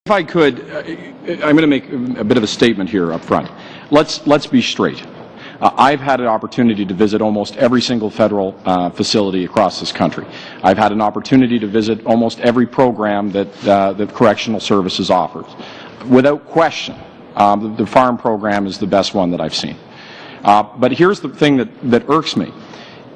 If I could, I'm going to make a bit of a statement here up front. Let's be straight. I've had an opportunity to visit almost every single federal facility across this country. I've had an opportunity to visit almost every program that that Correctional Services offers. Without question, the farm program is the best one that I've seen. But here's the thing that irks me.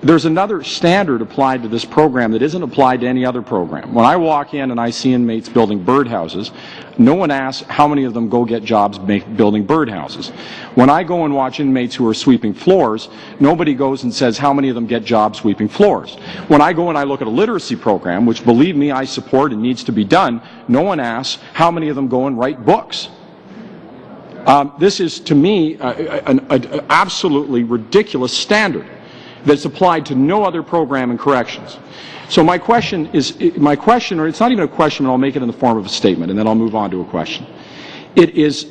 There's another standard applied to this program that isn't applied to any other program. When I walk in and I see inmates building birdhouses, no one asks how many of them go get jobs building birdhouses. When I go and watch inmates who are sweeping floors, nobody goes and says how many of them get jobs sweeping floors. When I go and I look at a literacy program, which believe me I support and needs to be done, no one asks how many of them go and write books. This is, to me, an absolutely ridiculous standard that's applied to no other program in corrections. So my question, or it's not even a question, but I'll make it in the form of a statement, and then I'll move on to a question. It is,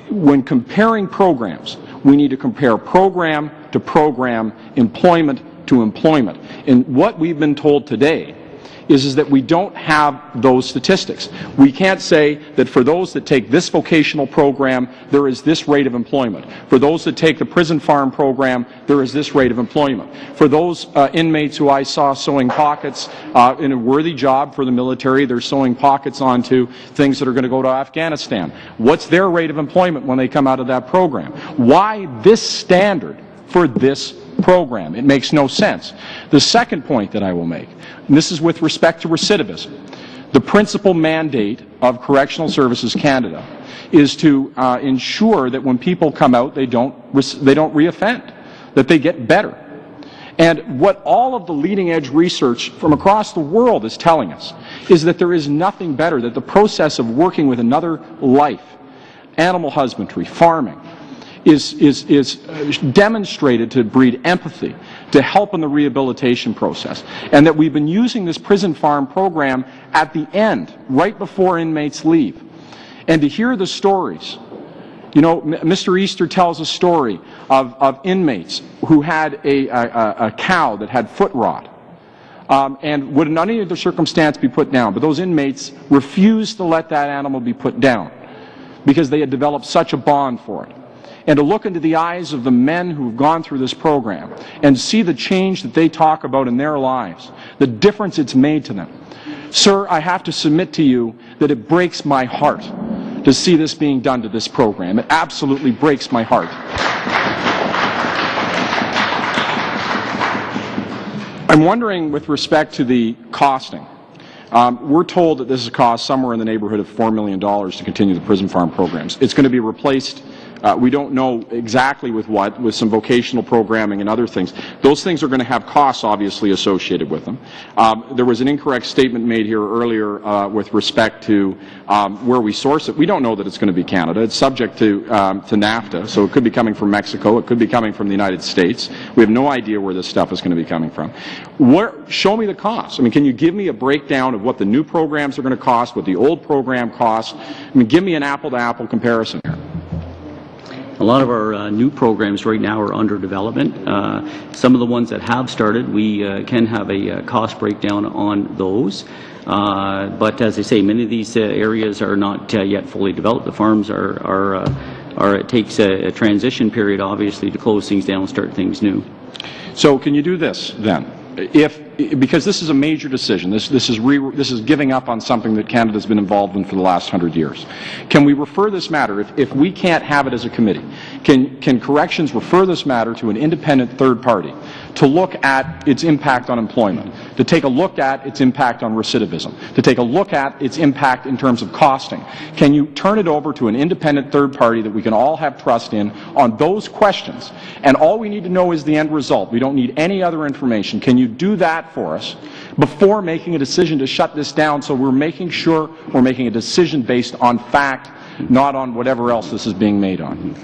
when comparing programs, we need to compare program to program, employment to employment. And what we've been told today is that we don't have those statistics. We can't say that for those that take this vocational program, there is this rate of employment. For those that take the prison farm program, there is this rate of employment. For those inmates who I saw sewing pockets in a worthy job for the military, they're sewing pockets onto things that are going to go to Afghanistan. What's their rate of employment when they come out of that program? Why this standard for this program? It makes no sense. The second point that I will make, and this is with respect to recidivism. The principal mandate of Correctional Services Canada is to ensure that when people come out, they don't reoffend, that they get better. And what all of the leading edge research from across the world is telling us is that there is nothing better, that the process of working with another life, animal husbandry, farming, is demonstrated to breed empathy, to help in the rehabilitation process, and that we've been using this prison farm program at the end, right before inmates leave. And to hear the stories, you know, Mr. Easter tells a story of inmates who had a cow that had foot rot, and would in any other circumstance be put down, but those inmates refused to let that animal be put down because they had developed such a bond for it. And to look into the eyes of the men who have gone through this program and see the change that they talk about in their lives, the difference it's made to them. Sir, I have to submit to you that it breaks my heart to see this being done to this program. It absolutely breaks my heart. I'm wondering, with respect to the costing, we're told that this has cost somewhere in the neighborhood of $4 million to continue the prison farm programs. It's going to be replaced. We don't know exactly with what, with some vocational programming and other things. Those things are going to have costs, obviously, associated with them. There was an incorrect statement made here earlier with respect to where we source it. We don't know that it's going to be Canada. It's subject to NAFTA, so it could be coming from Mexico. It could be coming from the United States. We have no idea where this stuff is going to be coming from. Show me the costs. I mean, can you give me a breakdown of what the new programs are going to cost, what the old program costs? I mean, give me an apple-to-apple comparison here. A lot of our new programs right now are under development. Some of the ones that have started, we can have a cost breakdown on those. But as I say, many of these areas are not yet fully developed. The farms it takes a transition period, obviously, to close things down and start things new. So can you do this then? Because this is a major decision. This is giving up on something that Canada's been involved in for the last 100 years. Can we refer this matter, if we can't have it as a committee, can Corrections refer this matter to an independent third party to look at its impact on employment, to take a look at its impact on recidivism, to take a look at its impact in terms of costing? Can you turn it over to an independent third party that we can all have trust in on those questions? And all we need to know is the end result. We don't need any other information. Can you do that for us before making a decision to shut this down, so we're making sure we're making a decision based on fact, not on whatever else this is being made on?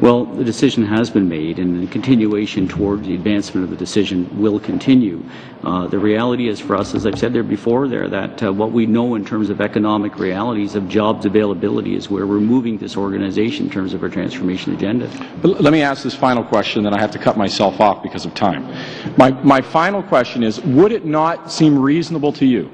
Well, the decision has been made, and the continuation toward the advancement of the decision will continue. The reality is for us, as I've said there before, that what we know in terms of economic realities of jobs availability is where we're moving this organization in terms of our transformation agenda. But let me ask this final question, then I have to cut myself off because of time. My final question is, would it not seem reasonable to you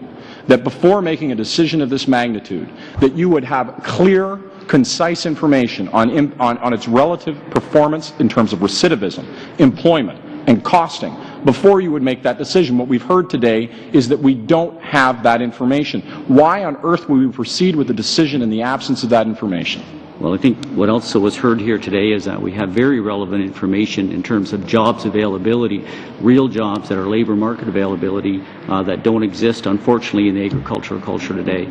that before making a decision of this magnitude, that you would have clear, concise information on its relative performance in terms of recidivism, employment, and costing before you would make that decision. What we've heard today is that we don't have that information. Why on earth would we proceed with the decision in the absence of that information? Well, I think what also was heard here today is that we have very relevant information in terms of jobs availability, real jobs that are labor market availability that don't exist, unfortunately, in the agricultural culture today.